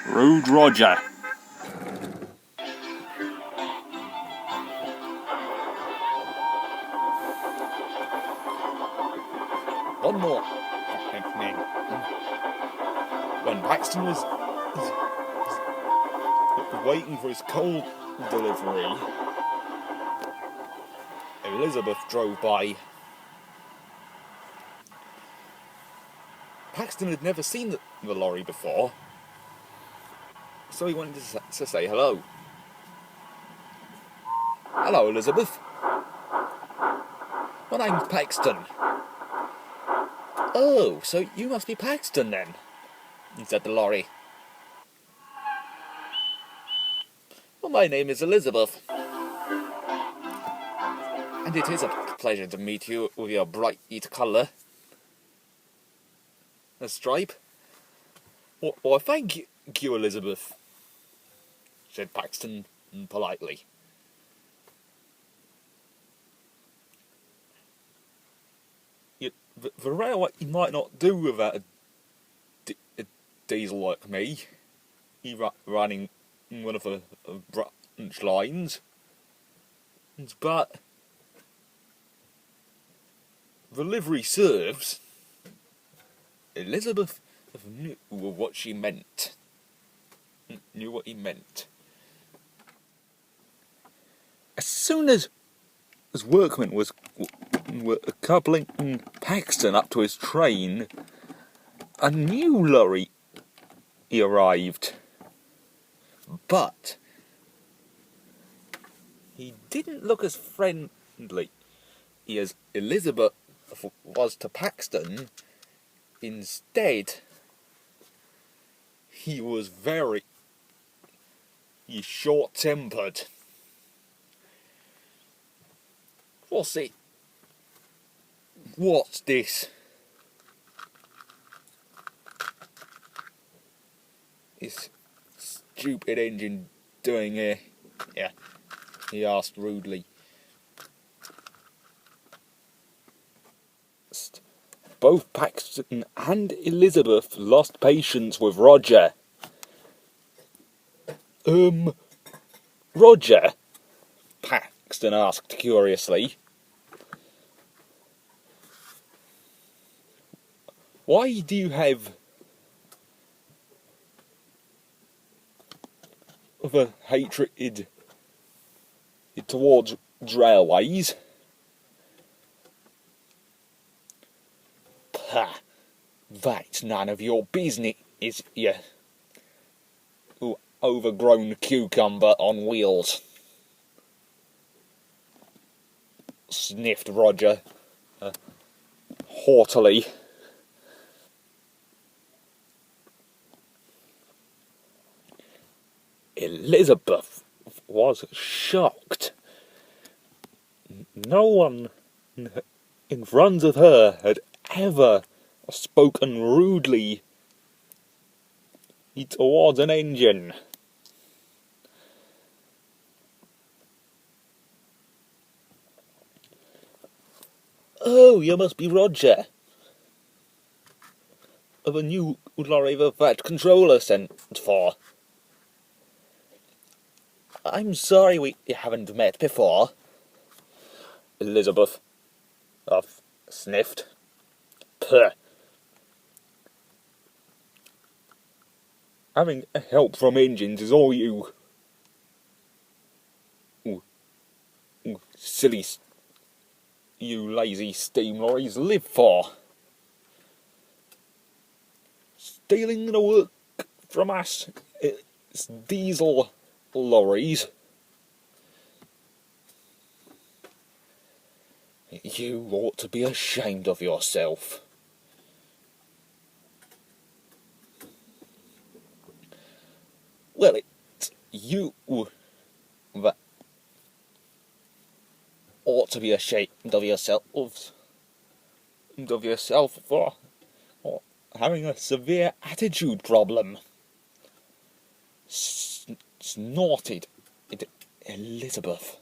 Rude Roger. One more evening, when Paxton was waiting for his coal delivery, Elizabeth drove by. Paxton had never seen the lorry before, so he wanted to say hello. Hello, Elizabeth. My name's Paxton. Oh, so you must be Paxton then, said the lorry. Well, my name is Elizabeth, and it is a pleasure to meet you with your bright colour. A stripe? Well, thank you, Elizabeth, said Paxton politely. The railway might not do without a diesel like me. He running one of the branch lines, but the livery serves. Elizabeth knew what she meant. Knew what he meant. As soon as workmen were coupling Paxton up to his train, a new lorry arrived. But he didn't look as friendly as Elizabeth was to Paxton. Instead, he was very short-tempered. What's this? This stupid engine doing here? Yeah, he asked rudely. Both Paxton and Elizabeth lost patience with Roger. Roger? Paxton asked curiously. Why do you have a hatred towards railways? Pah, that's none of your business, you overgrown cucumber on wheels, sniffed Roger haughtily. Elizabeth was shocked. No one in front of her had ever spoken rudely towards an engine. Oh, you must be Roger, of a new lorry that controller sent for. I'm sorry we haven't met before, Elizabeth sniffed. Puh. Having help from engines is all you silly, you lazy steam lorries live for. Stealing the work from us, it's diesel lorries. You ought to be ashamed of yourself. Well, it's you that ought to be ashamed of yourself for having a severe attitude problem, snorted Elizabeth.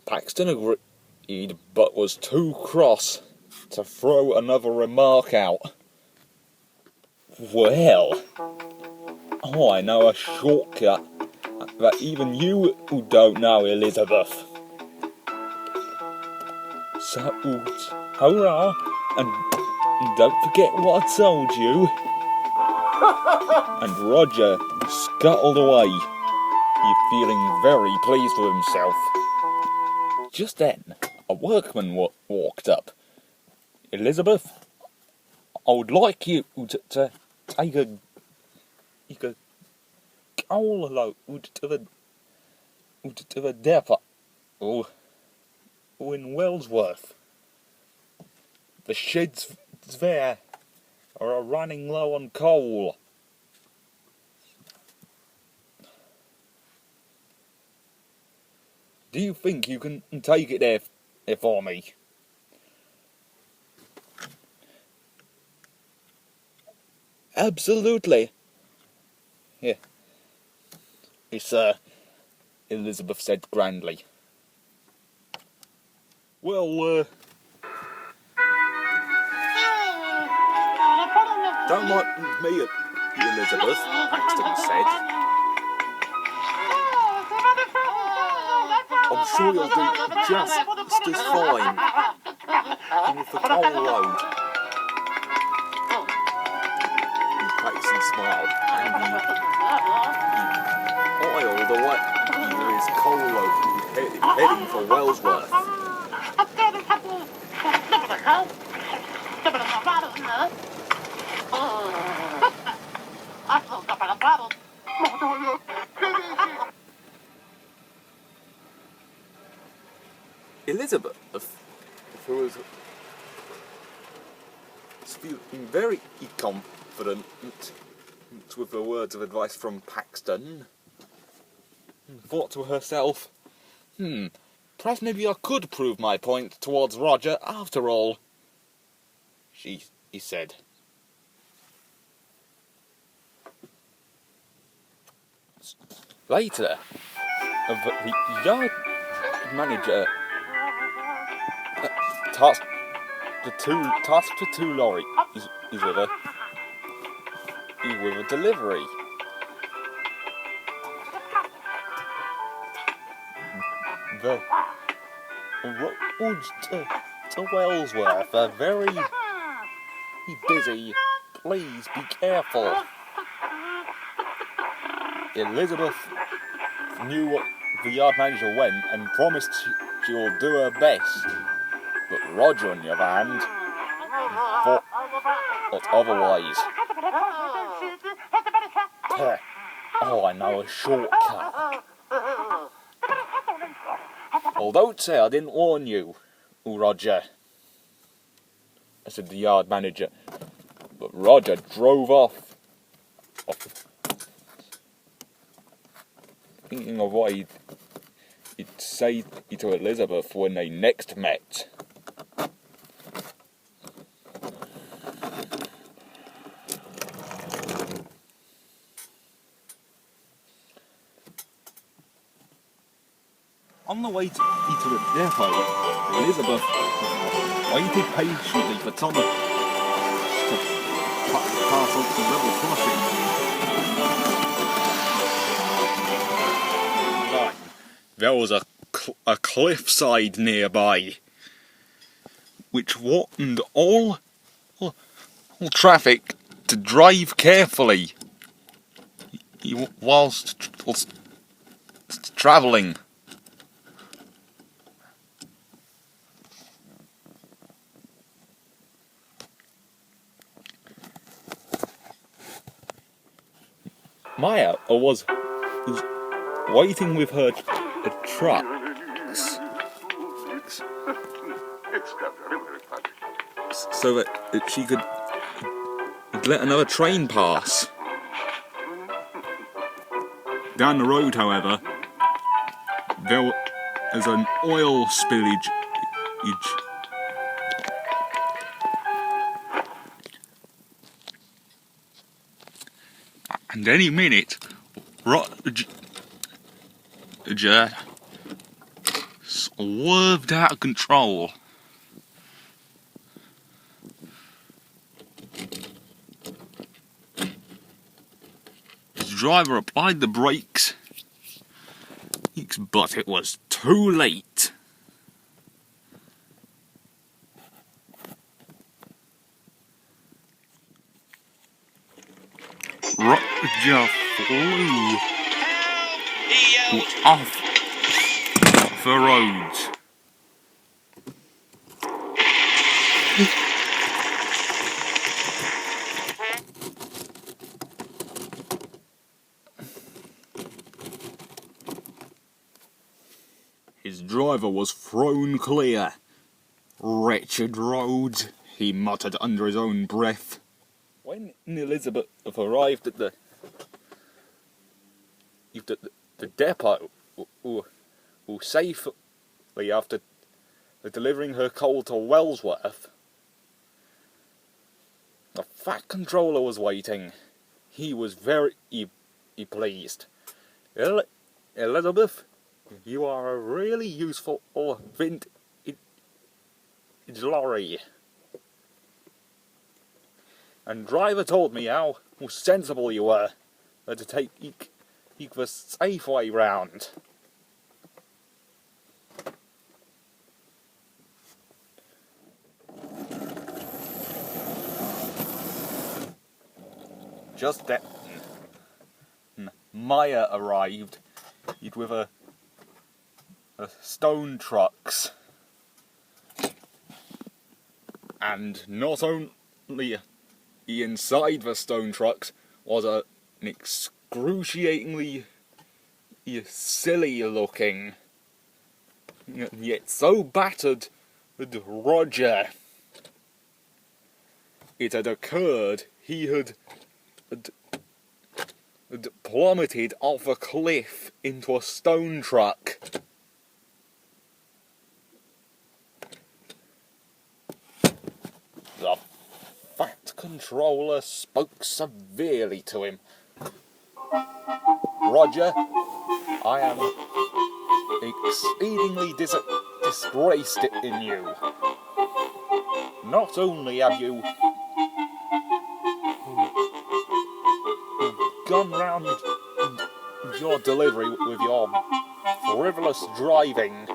Paxton agreed, but was too cross to throw another remark out. Well, I know a shortcut that even you don't know, Elizabeth. So, hurrah, and don't forget what I told you. And Roger scuttled away, feeling very pleased with himself. Just then, a workman walked up. Elizabeth, I would like you to take a coal load to the depot in Wellsworth. The sheds there are running low on coal. Do you think you can take it there for me? Absolutely. Here, sir, Elizabeth said grandly. Well, don't like me, Elizabeth, Paxton said. I'm sure you'll do just as fine with the coal load. Paxton smiled and he oiled away with his coal load heading for Wellsworth. Elizabeth, who was feeling very confident with the words of advice from Paxton, thought to herself, perhaps maybe I could prove my point towards Roger after all, he said. Later, the yard manager tasked the two lorries with a delivery. The roads to Wellsworth are very busy. Please be careful. Elizabeth knew what the yard manager went and promised she would do her best. But Roger, on the other hand, thought otherwise. I know a shortcut. Well, don't say I didn't warn you, Roger, said the yard manager. But Roger drove off, thinking of what he'd say to Elizabeth when they next met. On the way to the depot, Elizabeth waited patiently for Thomas to pass up the level crossing. There was a cliffside nearby, which warned all traffic to drive carefully whilst travelling. Maya was waiting with her trucks so that she could let another train pass. Down the road, however, there was an oil spillage. And any minute, Roger swerved out of control. driver applied the brakes, but it was too late. Roger flew off the roads. His driver was thrown clear. Wretched roads, he muttered under his own breath. When Elizabeth arrived at the depot, safely after delivering her coal to Wellsworth, the Fat Controller was waiting. He was very pleased. Elizabeth, you are a really useful vintage lorry. And driver told me how sensible you were to take the safe way round. Just then, Maya arrived with a stone trucks, and not only inside the stone trucks was an excruciatingly silly looking, yet so battered Roger. It had occurred he had plummeted off a cliff into a stone truck. The Fat Controller spoke severely to him. Roger, I am exceedingly disgraced in you. Not only have you gone round your delivery with your frivolous driving,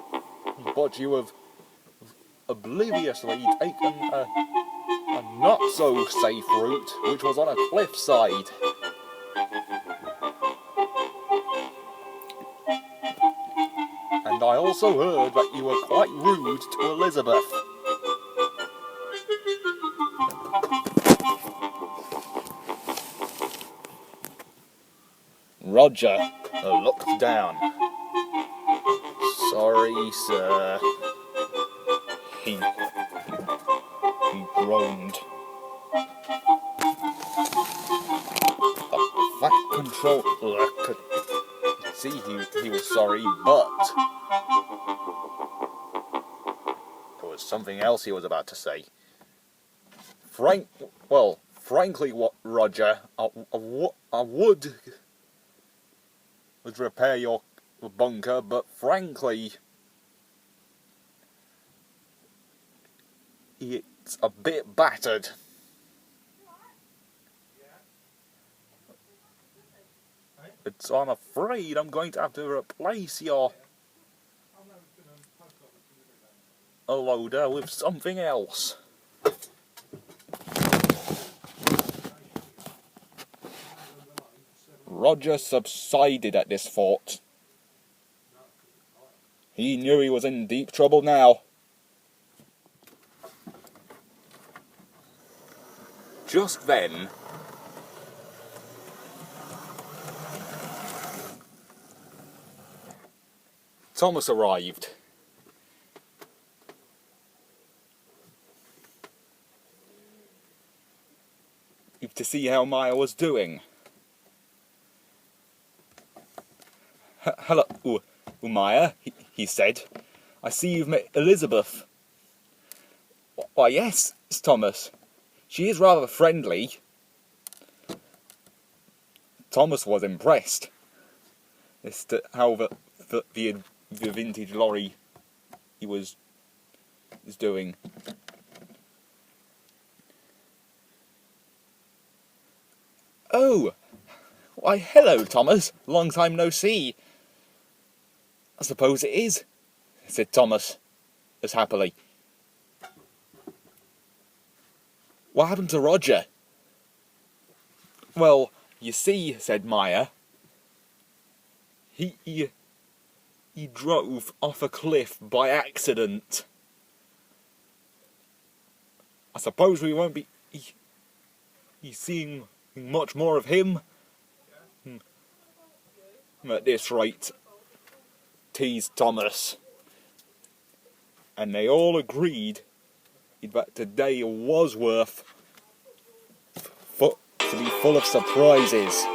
but you have obliviously taken a not-so-safe route, which was on a cliffside. And I also heard that you were quite rude to Elizabeth. Roger looked down. Sorry, sir. He groaned. The Fat Controller could see he was sorry, but there was something else he was about to say. Frankly, Roger, I would repair your bunker, but frankly, it's a bit battered. I'm afraid I'm going to have to replace your loader with something else. Roger subsided at this thought. He knew he was in deep trouble now. Just then, Thomas arrived. To see how Maya was doing. Hello, Maya, he said. I see you've met Elizabeth. Why, yes, Thomas. She is rather friendly. Thomas was impressed as to how the vintage lorry he was doing. Oh, Why, hello, Thomas. Long time no see. I suppose it is, said Thomas, as happily. What happened to Roger? Well, you see, said Maya, he drove off a cliff by accident. I suppose we won't be seeing much more of him. At this rate, teased Thomas. And they all agreed that today was worth to be full of surprises.